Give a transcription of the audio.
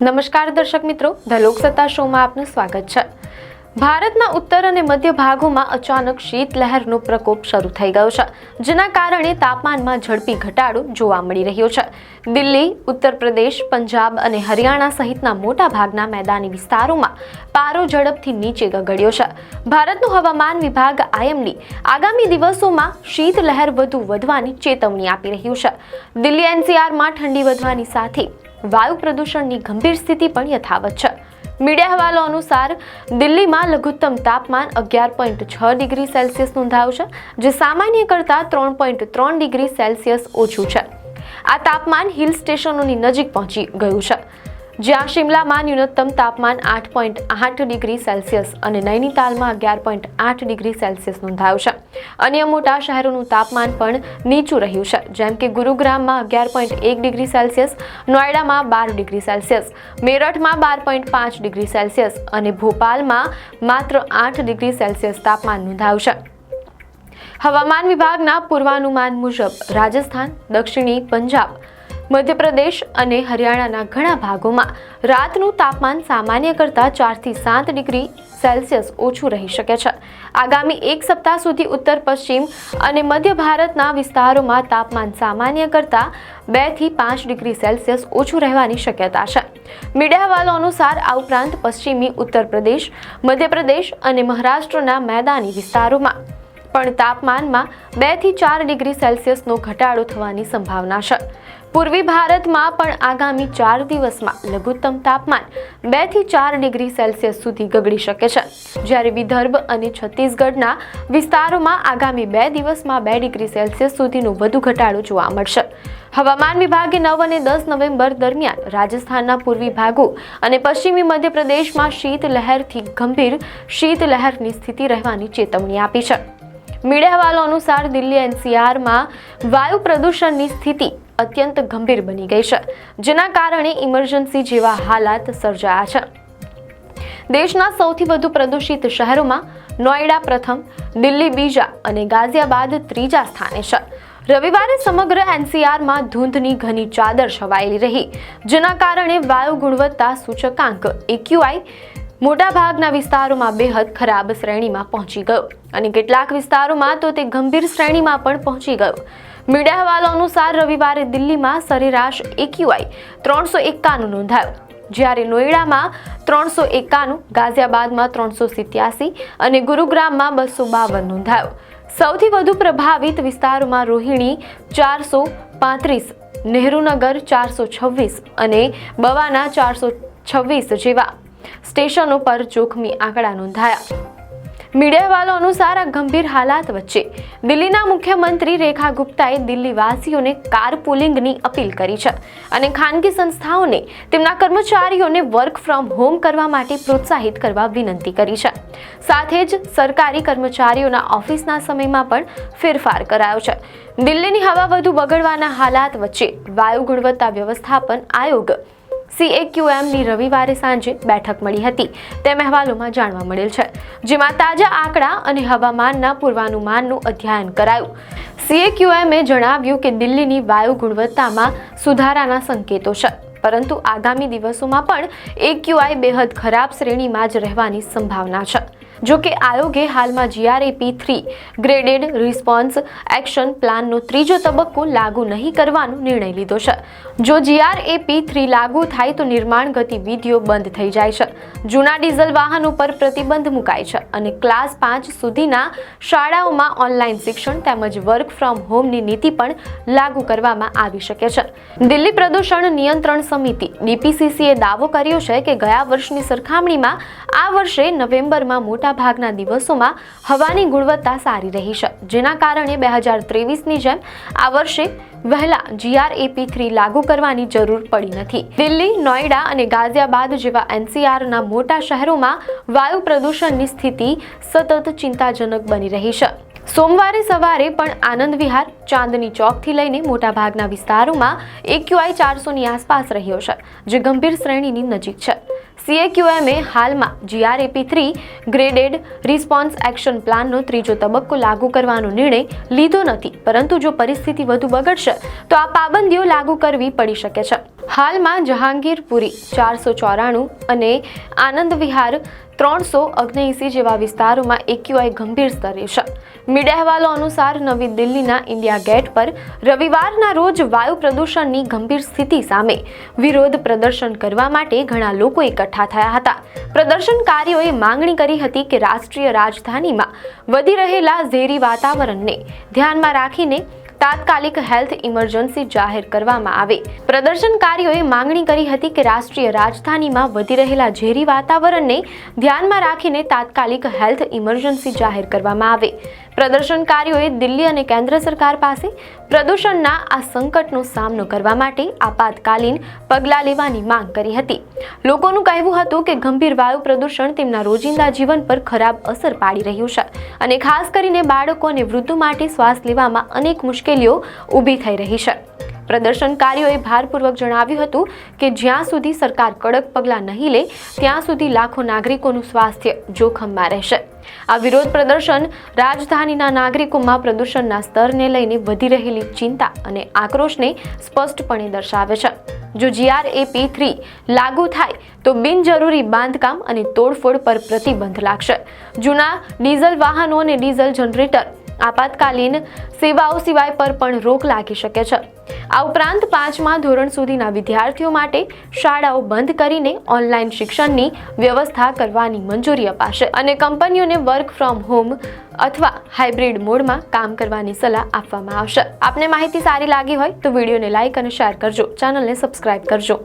નમસ્કાર દર્શક મિત્રો, ધ લોકસત્તા શોમાં આપનું સ્વાગત છે। ભારતના ઉત્તર અને મધ્ય ભાગોમાં અચાનક શીતલહેરનો પ્રકોપ શરૂ થઈ ગયો છે, જેના કારણે તાપમાનમાં ઝડપી ઘટાડો જોવા મળી રહ્યો છે। દિલ્હી, ઉત્તર પ્રદેશ, પંજાબ અને હરિયાણા સહિતના મોટા ભાગના મેદાની વિસ્તારોમાં પારો ઝડપથી નીચે ગગડ્યો છે। ભારતનું હવામાન વિભાગ IMD આગામી દિવસોમાં શીતલહેર વધુ વધવાની ચેતવણી આપી રહ્યું છે। દિલ્હી NCRમાં ઠંડી વધવાની સાથે વાયુ પ્રદૂષણની ગંભીર સ્થિતિ પણ યથાવત છે। મીડિયા અહેવાલો અનુસાર દિલ્હીમાં લઘુત્તમ તાપમાન 11.6 ડિગ્રી સેલ્સિયસ નોંધાયું છે, જે સામાન્ય કરતાં 3.3 ડિગ્રી સેલ્સિયસ ઓછું છે। આ તાપમાન હિલ સ્ટેશનોની નજીક પહોંચી ગયું છે, જ્યાં શિમલામાં ન્યૂનતમ તાપમાન 8.8 ડિગ્રી સેલ્સિયસ અને નૈનીતાલમાં 11.8 ડિગ્રી સેલ્સિયસ નોંધાયું છે। અન્ય મોટા શહેરોનું તાપમાન પણ નીચું રહ્યું છે, જેમ કે ગુરુગ્રામમાં 11.1 ડિગ્રી સેલ્સિયસ, નોઈડામાં 12 ડિગ્રી સેલ્સિયસ, મેરઠમાં 12.5 ડિગ્રી સેલ્સિયસ અને ભોપાલમાં માત્ર 8 ડિગ્રી સેલ્સિયસ તાપમાન નોંધાયું છે। હવામાન વિભાગના પૂર્વાનુમાન મુજબ રાજસ્થાન, દક્ષિણી પંજાબ, મધ્યપ્રદેશ અને હરિયાણાના ઘણા ભાગોમાં રાતનું તાપમાન સામાન્ય કરતાં 4 થી 7 ડિગ્રી સેલ્સિયસ ઓછું રહી શકે છે। આગામી એક સપ્તાહ સુધી ઉત્તર પશ્ચિમ અને મધ્ય ભારતના વિસ્તારોમાં તાપમાન સામાન્ય કરતાં 2 થી 5 ડિગ્રી સેલ્સિયસ ઓછું રહેવાની શક્યતા છે। મીડિયા અહેવાલો અનુસાર આ ઉપરાંત પશ્ચિમી ઉત્તર પ્રદેશ, મધ્યપ્રદેશ અને મહારાષ્ટ્રના મેદાની વિસ્તારોમાં પણ તાપમાનમાં 2 થી 4 ડિગ્રી સેલ્સિયસનો ઘટાડો થવાની સંભાવના છે। પૂર્વી ભારતમાં પણ આગામી 4 દિવસમાં લઘુત્તમ તાપમાન 2 થી 4 ડિગ્રી સેલ્સિયસ સુધી ગગડી શકે છે, જ્યારે વિદર્ભ અને છત્તીસગઢના વિસ્તારોમાં આગામી 2 દિવસમાં 2 ડિગ્રી સેલ્સિયસ સુધીનો વધુ ઘટાડો જોવા મળશે। હવામાન વિભાગે 9 અને 10 નવેમ્બર દરમિયાન રાજસ્થાનના પૂર્વી ભાગો અને પશ્ચિમી મધ્યપ્રદેશમાં શીતલહેરથી ગંભીર શીતલહેરની સ્થિતિ રહેવાની ચેતવણી આપી છે। મીડિયા અહેવાલો અનુસાર દિલ્હી NCRમાં વાયુ પ્રદૂષણની સ્થિતિ અત્યંત ગંભીર બની ગઈ છે, જેના કારણે ઇમરજન્સી જેવા હાલાત સર્જાયા છે। દેશના સૌથી વધુ પ્રદૂષિત શહેરોમાં નોઈડા પ્રથમ, દિલ્હી બીજા અને ગાઝિયાબાદ ત્રીજા સ્થાને છે। રવિવારે સમગ્ર NCRમાં ધૂંધની ઘની ચાદર છવાયેલી રહી, જેના કારણે વાયુ ગુણવત્તા સૂચકાંક AQI મોટાભાગના વિસ્તારોમાં બેહદ ખરાબ શ્રેણીમાં પહોંચી ગયો અને કેટલાક વિસ્તારોમાં તો તે ગંભીર શ્રેણીમાં પણ પહોંચી ગયો। મીડિયા અહેવાલો અનુસાર રવિવારે દિલ્હીમાં સરેરાશ AQI 391 નોંધાયો, જ્યારે નોઈડામાં 391, ગાઝિયાબાદમાં 387 અને ગુરુગ્રામમાં 252 નોંધાયો। સૌથી વધુ પ્રભાવિત વિસ્તારોમાં રોહિણી 435, નહેરુનગર 426 અને બવાના 426 જેવા સ્ટેશનો પર જોખમી આંકડા નોંધાયા। મીડિયા અહેવાલો અનુસાર આ ગંભીર હાલાત વચ્ચે દિલ્હીના મુખ્યમંત્રી રેખા ગુપ્તાએ દિલ્હીવાસીઓને કારપુલિંગની અપીલ કરી છે અને ખાનગી સંસ્થાઓને તેમના કર્મચારીઓને વર્ક ફ્રોમ હોમ કરવા માટે પ્રોત્સાહિત કરવા વિનંતી કરી છે। સાથે જ સરકારી કર્મચારીઓના ઓફિસના સમયમાં પણ ફેરફાર કરાયો છે। દિલ્હીની હવા વધુ બગડવાના હાલાત વચ્ચે વાયુ ગુણવત્તા વ્યવસ્થાપન આયોગ CAQMની રવિવારે સાંજે બેઠક મળી હતી, તેમ અહેવાલોમાં જાણવા મળેલ છે, જેમાં તાજા આંકડા અને હવામાનના પૂર્વાનુમાનનું અધ્યયન કરાયું। CAQMએ જણાવ્યું કે દિલ્હીની વાયુ ગુણવત્તામાં સુધારાના સંકેતો છે, પરંતુ આગામી દિવસોમાં પણ AQI બેહદ ખરાબ શ્રેણીમાં જ રહેવાની સંભાવના છે। જો કે આયોગે હાલમાં GRAP3 ગ્રેડેડ રિસ્પોન્સ એક્શન પ્લાનનો ત્રીજો તબક્કો લાગુ નહીં કરવાનો નિર્ણય લીધો છે। જો GRAP3 લાગુ થાય તો નિર્માણ ગતિવિધિઓ બંધ થઈ જાય છે, જૂના ડીઝલ વાહનો પર પ્રતિબંધ મુકાય છે અને ક્લાસ 5 સુધીના શાળાઓમાં ઓનલાઈન શિક્ષણ તેમજ વર્ક ફ્રોમ હોમની નીતિ પણ લાગુ કરવામાં આવી શકે છે। દિલ્હી પ્રદૂષણ નિયંત્રણ સમિતિ DPCCએ દાવો કર્યો છે કે ગયા વર્ષની સરખામણીમાં આ વર્ષે નવેમ્બરમાં મોટા ભાગના દિવસોમાં હવાની ગુણવત્તા સારી રહી છે, જેના કારણે 2023ની જેમ આ વર્ષે વહેલા GRAP3 લાગુ કરવાની જરૂર પડી નથી। દિલ્હી, નોઈડા અને ગાઝિયાબાદ જેવા NCRના મોટા શહેરોમાં વાયુ પ્રદૂષણની સ્થિતિ સતત ચિંતાજનક બની રહી છે। સોમવારે સવારે પણ આનંદ વિહાર, ચાંદની ચોકથી લઈને મોટાભાગના વિસ્તારોમાં AQI 400ની આસપાસ રહ્યો છે, જે ગંભીર શ્રેણીની નજીક છે। CAQMએ હાલમાં GRAP3 ગ્રેડેડ રિસ્પોન્સ એક્શન પ્લાનનો ત્રીજો તબક્કો લાગુ કરવાનો નિર્ણય લીધો નથી, પરંતુ જો પરિસ્થિતિ વધુ બગડશે તો આ પાબંદીઓ લાગુ કરવી પડી શકે છે। હાલમાં જહાંગીરપુરી 494 અને આનંદ વિહાર 379 જેવા વિસ્તારોમાં એક્યુઆઈ ગંભીર સ્તરે છે. મીડિયા અહેવાલો અનુસાર નવી દિલ્હીના ઇન્ડિયા ગેટ પર રવિવારના રોજ વાયુ પ્રદૂષણની ગંભીર સ્થિતિ સામે વિરોધ પ્રદર્શન કરવા માટે ઘણા લોકો એકઠા થયા હતા. પ્રદર્શનકારીઓએ માંગણી કરી હતી કે રાષ્ટ્રીય રાજધાનીમાં વધી રહેલા ઝેરી વાતાવરણને ધ્યાનમાં રાખીને તાત્કાલિક હેલ્થ ઇમરજન્સી જાહેર કરવામાં આવે. પ્રદર્શનકારીઓએ માંગણી કરી હતી કે રાષ્ટ્રીય રાજધાનીમાં વધી રહેલા ઝેરી વાતાવરણને ધ્યાનમાં રાખીને તાત્કાલિક હેલ્થ ઇમરજન્સી જાહેર કરવામાં આવે. પ્રદર્શનકારીઓએ દિલ્હી અને કેન્દ્ર સરકાર પાસે પ્રદૂષણના આ સંકટનો સામનો કરવા માટે આપાતકાલીન પગલાં લેવાની માંગ કરી હતી. લોકોનું કહેવું હતું કે ગંભીર વાયુ પ્રદૂષણ તેમના રોજિંદા જીવન પર ખરાબ અસર પાડી રહ્યું છે અને ખાસ કરીને બાળકો અને વૃદ્ધો માટે શ્વાસ લેવામાં અનેક મુશ્કેલીઓ ઊભી થઈ રહી છે. પ્રદર્શનકારીઓએ ભારપૂર્વક જણાવ્યું હતું કે જ્યાં સુધી સરકાર કડક પગલાં નહીં લે ત્યાં સુધી લાખો નાગરિકોનું સ્વાસ્થ્ય જોખમમાં રહેશે. આ વિરોધ પ્રદર્શન રાજધાનીના નાગરિકોમાં પ્રદૂષણના સ્તરને લઈને વધી રહેલી ચિંતા અને આક્રોશને સ્પષ્ટપણે દર્શાવે છે. જો GRAP3 લાગુ થાય તો બિનજરૂરી બાંધકામ અને તોડફોડ પર પ્રતિબંધ લાગશે. જૂના ડીઝલ વાહનો અને ડીઝલ જનરેટર આપાતકાલીન સેવાઓ સિવાય પર પણ રોક લાગી શકે છે. આ ઉપરાંત 5મા ધોરણ સુધીના વિદ્યાર્થીઓ માટે શાળાઓ બંધ કરીને ઓનલાઈન શિક્ષણની વ્યવસ્થા કરવાની મંજૂરી અપાશે અને કંપનીઓને વર્ક ફ્રોમ હોમ અથવા હાઇબ્રિડ મોડમાં કામ કરવાની સલાહ આપવામાં આવશે. આપને માહિતી સારી લાગી હોય તો વિડીયોને લાઇક અને શેર કરજો, ચેનલને સબસ્ક્રાઇબ કરજો.